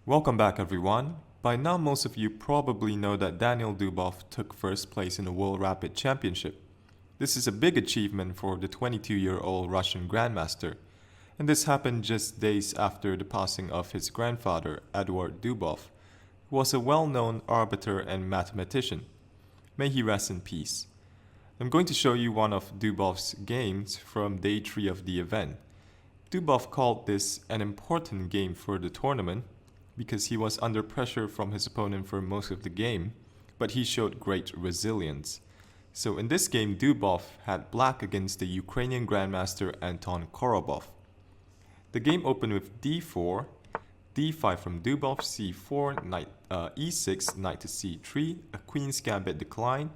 Welcome back everyone. By now most of you probably know that Daniil Dubov took first place in the World Rapid Championship. This is a big achievement for the 22-year-old Russian Grandmaster, and this happened just days after the passing of his grandfather, Eduard Dubov, who was a well-known arbiter and mathematician. May he rest in peace. I'm going to show you one of Dubov's games from day 3 of the event. Dubov called this an important game for the tournament because he was under pressure from his opponent for most of the game, but he showed great resilience. So in this game, Dubov had black against the Ukrainian Grandmaster Anton Korobov. The game opened with d4, d5 from Dubov, c4, knight e6, knight to c3, a queen's gambit decline,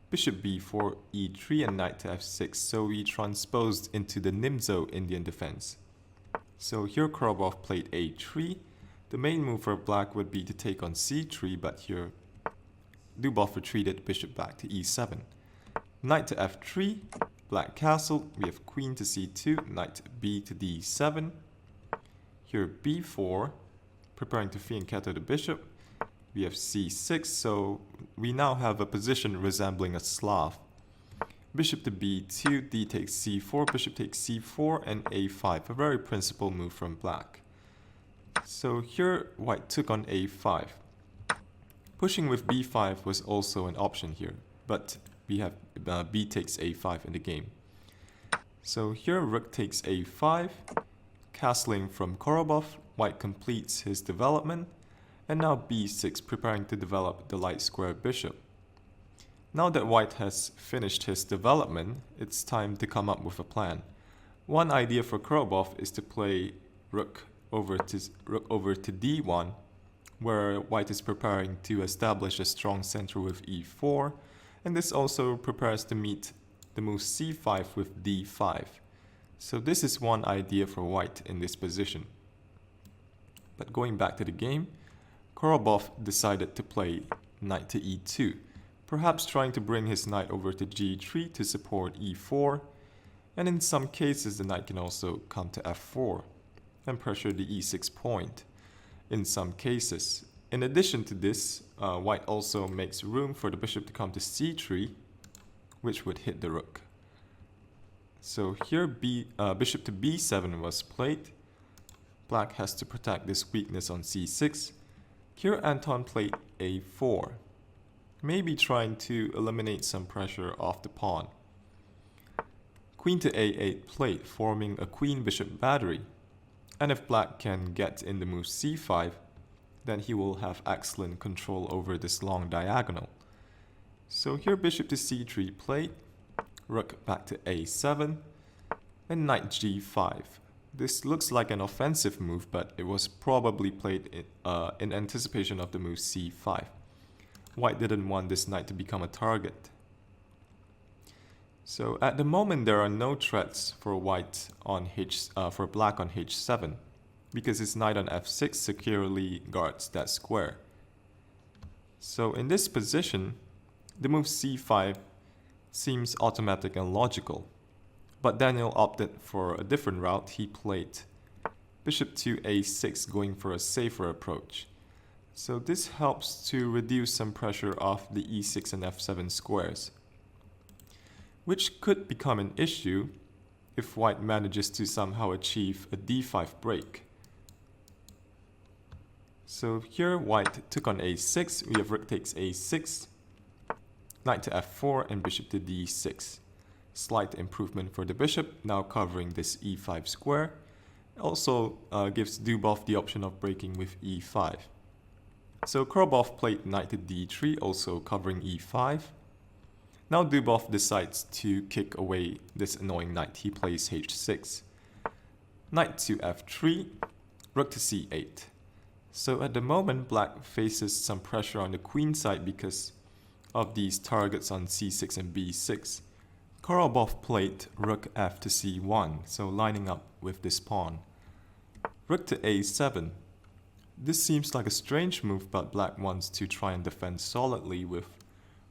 bishop b4, e3, and knight to f6, so we transposed into the Nimzo Indian defense. So here Korobov played a3. The main move for black would be to take on c3, but here Dubov retreated bishop back to e7. Knight to f3, black castle, we have queen to c2, knight b to d7. Here b4, preparing to fianchetto the bishop. We have c6, so we now have a position resembling a Slav. Bishop to b2, d takes c4, bishop takes c4, and a5, a very principal move from black. So here white took on a5. Pushing with b5 was also an option here, but we have b takes a5 in the game. So here rook takes a5, castling from Korobov, white completes his development, and now b6 preparing to develop the light square bishop. Now that white has finished his development, it's time to come up with a plan. One idea for Korobov is to play rook over to d1, where white is preparing to establish a strong center with e4, and this also prepares to meet the move c5 with d5. So this is one idea for white in this position. But going back to the game, Korobov decided to play knight to e2, perhaps trying to bring his knight over to g3 to support e4, and in some cases the knight can also come to f4 and pressure the e6 point in some cases. In addition to this, white also makes room for the bishop to come to c3, which would hit the rook. So here bishop to b7 was played. Black has to protect this weakness on c6. Here Anton played a4, maybe trying to eliminate some pressure off the pawn. Queen to a8 played, forming a queen-bishop battery. And if black can get in the move c5, then he will have excellent control over this long diagonal. So here bishop to c3 played, rook back to a7, and knight g5. This looks like an offensive move, but it was probably played in anticipation of the move c5. White didn't want this knight to become a target. So at the moment there are no threats for white on for black on h7, because his knight on f6 securely guards that square. So in this position, the move c5 seems automatic and logical, but Daniil opted for a different route. He played bishop to a6, going for a safer approach. So this helps to reduce some pressure off the e6 and f7 squares, which could become an issue if white manages to somehow achieve a d5 break. So here white took on a6, we have rook takes a6, knight to f4, and bishop to d6. Slight improvement for the bishop, now covering this e5 square. Also gives Dubov the option of breaking with e5. So Korobov played knight to d3, also covering e5. Now Dubov decides to kick away this annoying knight. He plays h6. Knight to f3, rook to c8. So at the moment, black faces some pressure on the queen side because of these targets on c6 and b6. Korobov played rook f to c1, so lining up with this pawn. Rook to a7. This seems like a strange move, but black wants to try and defend solidly with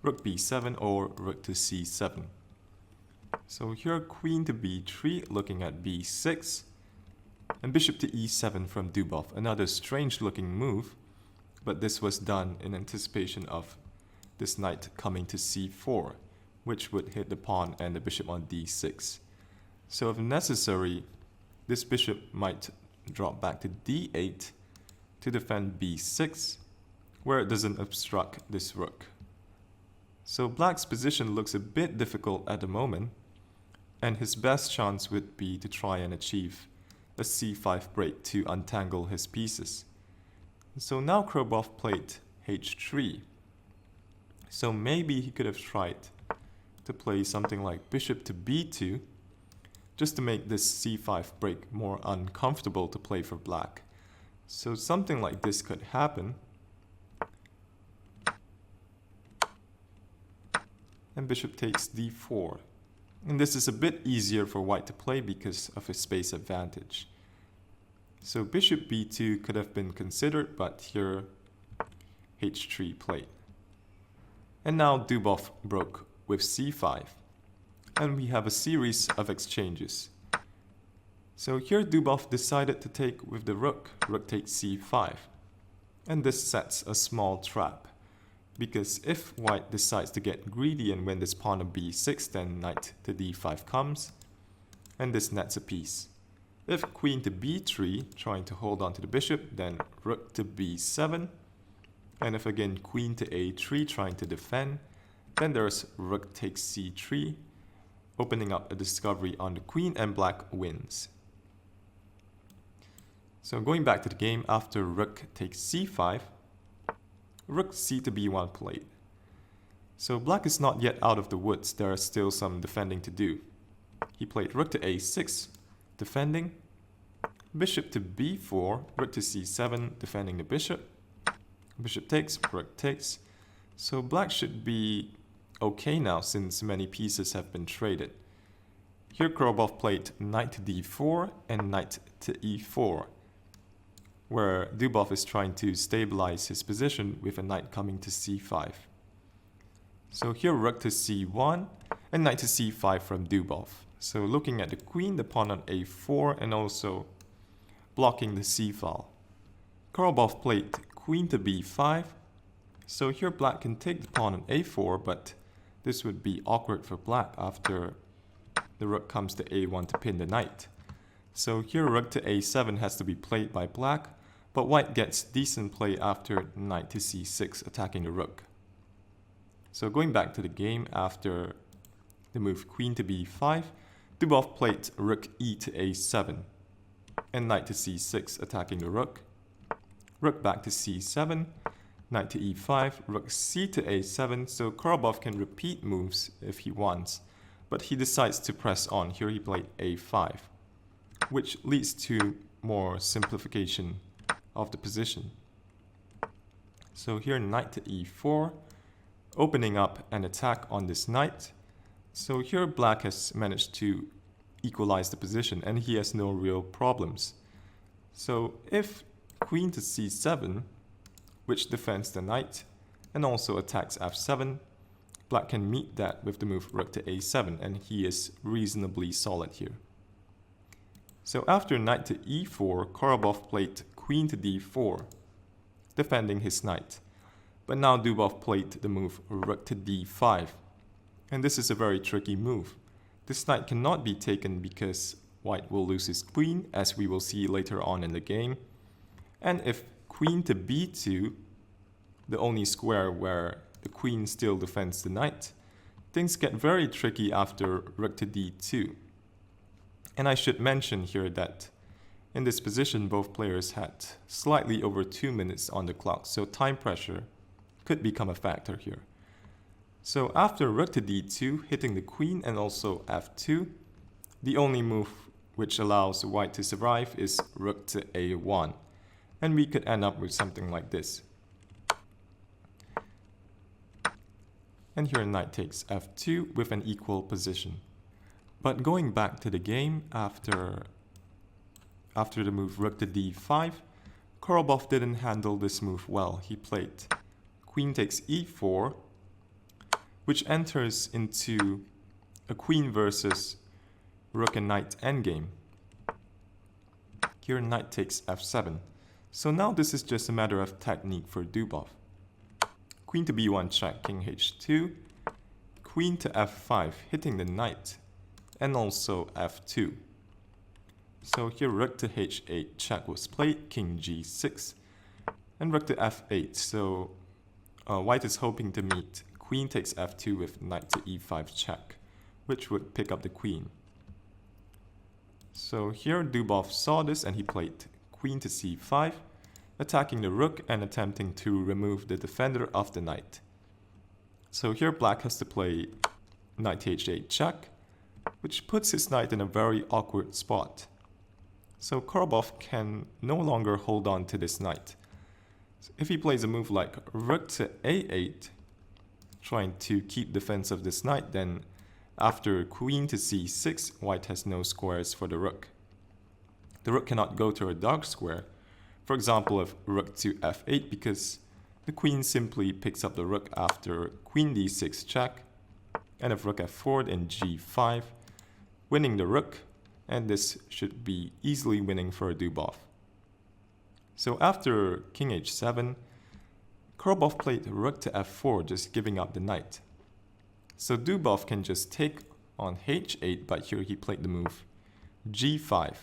rook b7 or rook to c7. So here queen to b3, looking at b6. And bishop to e7 from Dubov, another strange looking move, but this was done in anticipation of this knight coming to c4, which would hit the pawn and the bishop on d6. So if necessary, this bishop might drop back to d8 to defend b6, where it doesn't obstruct this rook. So black's position looks a bit difficult at the moment, and his best chance would be to try and achieve a c5 break to untangle his pieces. So now Korobov played h3. So maybe he could have tried to play something like bishop to b2, just to make this c5 break more uncomfortable to play for black. So something like this could happen. And bishop takes d4. And this is a bit easier for white to play because of his space advantage. So bishop b2 could have been considered, but here h3 played. And now Dubov broke with c5. And we have a series of exchanges. So here Dubov decided to take with the rook. Rook takes c5. And this sets a small trap, because if white decides to get greedy and win this pawn of b6, then knight to d5 comes, and this nets a piece. If queen to b3, trying to hold on to the bishop, then rook to b7, and if again queen to a3, trying to defend, then there's rook takes c3, opening up a discovery on the queen, and black wins. So going back to the game, after rook takes c5, rook c to b1 played. So black is not yet out of the woods, there is still some defending to do. He played rook to a6, defending, bishop to b4, rook to c7, defending the bishop, bishop takes, rook takes. So black should be okay now since many pieces have been traded. Here Korobov played knight to d4 and knight to e4, where Dubov is trying to stabilize his position with a knight coming to c5. So here rook to c1 and knight to c5 from Dubov. So looking at the queen, the pawn on a4, and also blocking the c-file. Korobov played queen to b5. So here black can take the pawn on a4, but this would be awkward for black after the rook comes to a1 to pin the knight. So here rook to a7 has to be played by black, but white gets decent play after knight to c6 attacking the rook. So going back to the game, after the move queen to b5, Dubov played rook e to a7 and knight to c6 attacking the rook. Rook back to c7, knight to e5, rook c to a7, so Korobov can repeat moves if he wants, but he decides to press on. Here he played a5, which leads to more simplification of the position. So here knight to e4, opening up an attack on this knight. So here black has managed to equalize the position and he has no real problems. So if queen to c7, which defends the knight and also attacks f7, black can meet that with the move rook to a7, and he is reasonably solid here. So after knight to e4, Korobov played queen to d4, defending his knight. But now Dubov played the move rook to d5, and this is a very tricky move. This knight cannot be taken because white will lose his queen, as we will see later on in the game. And if queen to b2, the only square where the queen still defends the knight, things get very tricky after rook to d2. And I should mention here that in this position both players had slightly over 2 minutes on the clock, so time pressure could become a factor here. So after rook to d2, hitting the queen and also f2, the only move which allows white to survive is rook to a1. And we could end up with something like this. And here knight takes f2 with an equal position. But going back to the game, after the move rook to d5, Korobov didn't handle this move well. He played queen takes e4, which enters into a queen versus rook and knight endgame. Here knight takes f7. So now this is just a matter of technique for Dubov. Queen to b1 check, king h2. Queen to f5, hitting the knight. And also f2. So here rook to h8 check was played, king g6. And rook to f8. So white is hoping to meet queen takes f2 with knight to e5 check, which would pick up the queen. So here Dubov saw this and he played queen to c5, attacking the rook and attempting to remove the defender of the knight. So here black has to play knight to h8 check, which puts his knight in a very awkward spot. So Korobov can no longer hold on to this knight. So if he plays a move like rook to a8, trying to keep defense of this knight, then after queen to c6, white has no squares for the rook. The rook cannot go to a dark square, for example if rook to f8, because the queen simply picks up the rook after queen d6 check, and if rook f4 then g5, winning the rook, and this should be easily winning for Dubov. So after king h7, Korobov played rook to f4, just giving up the knight. So Dubov can just take on h8, but here he played the move g5,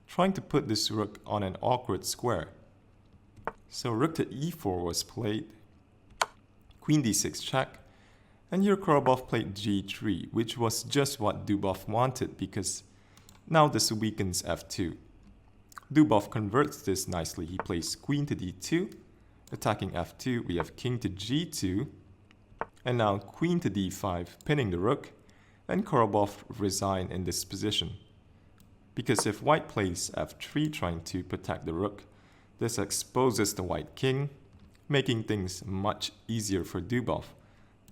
trying to put this rook on an awkward square. So rook to e4 was played, queen d6 check, and here Korobov played g3, which was just what Dubov wanted because now this weakens f2. Dubov converts this nicely. He plays queen to d2, attacking f2. We have king to g2, and now queen to d5, pinning the rook, and Korobov resigned in this position. Because if white plays f3 trying to protect the rook, this exposes the white king, making things much easier for Dubov.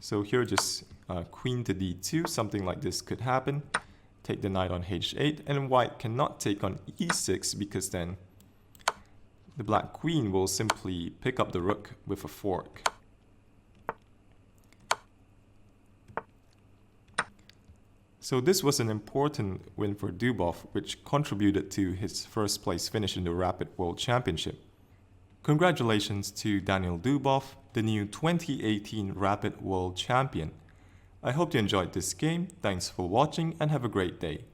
So here just queen to d2, something like this could happen. Take the knight on h8, and white cannot take on e6 because then the black queen will simply pick up the rook with a fork. So this was an important win for Dubov, which contributed to his first place finish in the Rapid World Championship. Congratulations to Daniil Dubov, the new 2018 Rapid World Champion. I hope you enjoyed this game. Thanks for watching and have a great day.